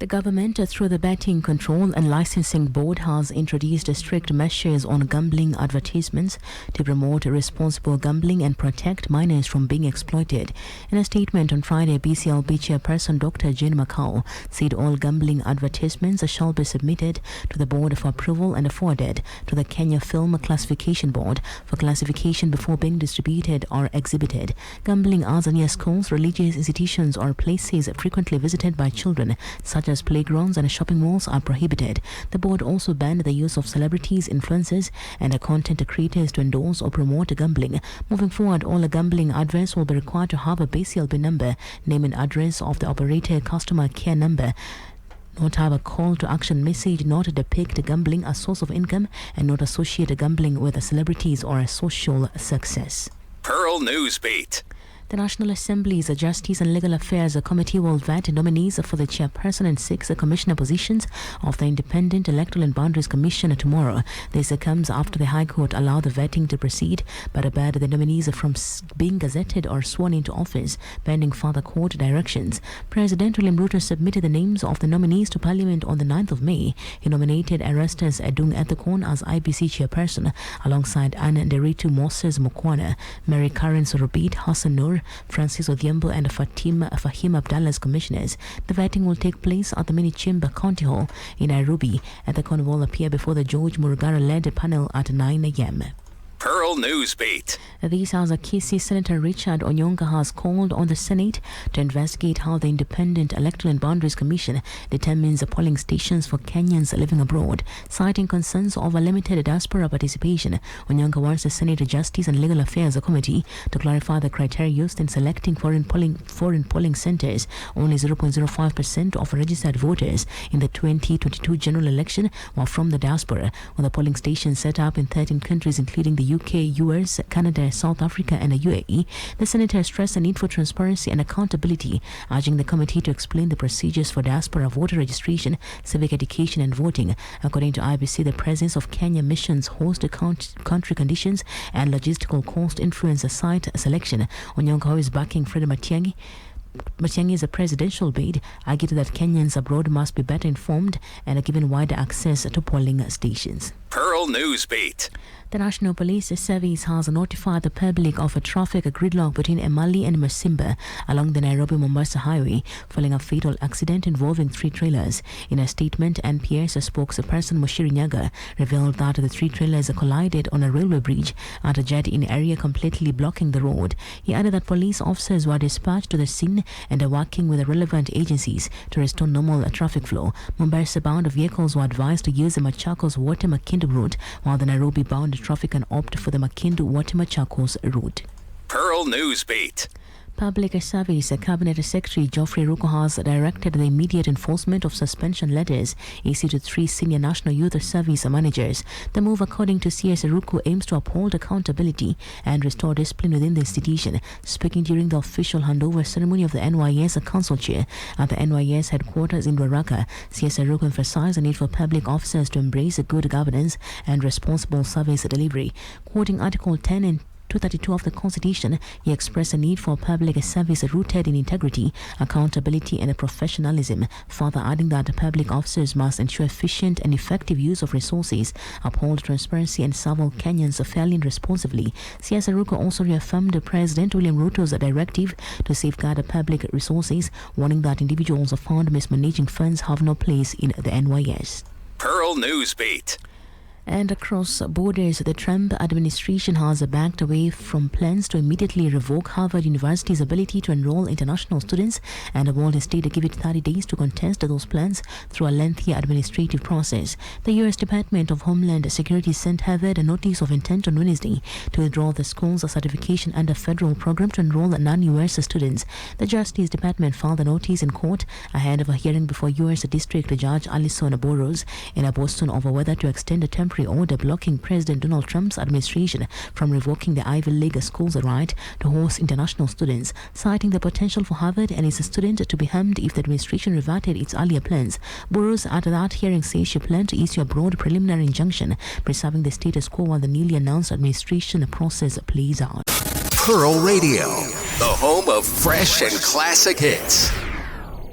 The government, through the Betting Control and Licensing Board, has introduced strict measures on gambling advertisements to promote responsible gambling and protect minors from being exploited. In a statement on Friday, BCLB chairperson Dr. Jane Macau said all gambling advertisements shall be submitted to the board for approval and forwarded to the Kenya Film Classification Board for classification before being distributed or exhibited. Gambling ads near schools, religious institutions or places frequently visited by children, such as playgrounds and shopping malls, are prohibited. The board also banned the use of celebrities, influencers and content creators to endorse or promote gambling. Moving forward, all gambling adverts will be required to have a BCLB number, name and address of the operator, customer care number, not have a call to action message, not depict gambling as source of income, and not associate gambling with celebrities or a social success. Pearl Newsbeat. The National Assembly's Justice and Legal Affairs Committee will vet nominees for the chairperson and 6 commissioner positions of the Independent Electoral and Boundaries Commission tomorrow. This comes after the High Court allowed the vetting to proceed, but barred the nominees from being gazetted or sworn into office, pending further court directions. President William Ruto submitted the names of the nominees to Parliament on the 9th of May. He nominated Erastus Edung Ethekon as IEBC chairperson, alongside Anne Nderitu Moses Mukwana, Mary Karen Sorobit, Hassan Noor, Francis Odhiambo and Fahim Abdallah as commissioners. The vetting will take place at the Mini Chamber County Hall in Nairobi. Ethekon will appear before the George Murugara-led panel at 9 a.m. Pearl Newsbeat. This as Kisii Senator Richard Onyonka has called on the Senate to investigate how the Independent Electoral and Boundaries Commission determines the polling stations for Kenyans living abroad. Citing concerns over limited diaspora participation, Onyonka wants the Senate Justice and Legal Affairs Committee to clarify the criteria used in selecting foreign polling centers. Only 0.05% of registered voters in the 2022 general election were from the diaspora, with the polling stations set up in 13 countries including the UK, US, Canada, South Africa and the UAE. The Senator stressed the need for transparency and accountability, urging the committee to explain the procedures for diaspora voter registration, civic education and voting. According to IEBC, the presence of Kenya missions, host country conditions and logistical cost influence the site selection. Onyonka, who is backing Fred Matiang'i's presidential bid, argued that Kenyans abroad must be better informed and are given wider access to polling stations. Pearl Newsbeat. The National Police Service has notified the public of a traffic gridlock between Emali and Masimba along the Nairobi-Mombasa highway following a fatal accident involving 3 trailers. In a statement, NPS spokesperson Mushiri Nyaga revealed that the 3 trailers collided on a railway bridge at a jet-in area, completely blocking the road. He added that police officers were dispatched to the scene and are working with the relevant agencies to restore normal traffic flow. Mombasa-bound vehicles were advised to use the Machakos-Water-Makindu route, while the Nairobi-bound traffic can opt for the Makindu-Water-Machakos route. Pearl Newsbeat. Public Service Cabinet Secretary Geoffrey Ruku has directed the immediate enforcement of suspension letters issued to 3 senior National Youth Service managers. The move, according to CS Ruku, aims to uphold accountability and restore discipline within the institution. Speaking during the official handover ceremony of the NYS Council Chair at the NYS headquarters in Ruaraka, CS Ruku emphasized the need for public officers to embrace good governance and responsible service delivery. Quoting Article 10 and 232 of the Constitution, he expressed a need for public service rooted in integrity, accountability and professionalism, further adding that public officers must ensure efficient and effective use of resources, uphold transparency and serve all Kenyans fairly and responsibly. CS Ruku also reaffirmed President William Ruto's directive to safeguard public resources, warning that individuals found mismanaging funds have no place in the NYS. Pearl Newsbeat. And across borders, the Trump administration has backed away from plans to immediately revoke Harvard University's ability to enroll international students and warned instead to give it 30 days to contest those plans through a lengthy administrative process. The U.S. Department of Homeland Security sent Harvard a notice of intent on Wednesday to withdraw the school's certification under a federal program to enroll non-U.S. students. The Justice Department filed the notice in court ahead of a hearing before U.S. District Judge Alison Burroughs in Boston over whether to extend a temporary order blocking President Donald Trump's administration from revoking the Ivy League school's right to host international students, citing the potential for Harvard and its students to be harmed if the administration reverted its earlier plans. Burroughs at that hearing says she planned to issue a broad preliminary injunction preserving the status quo while the newly announced administration process plays out. Pearl Radio, the home of fresh and classic hits.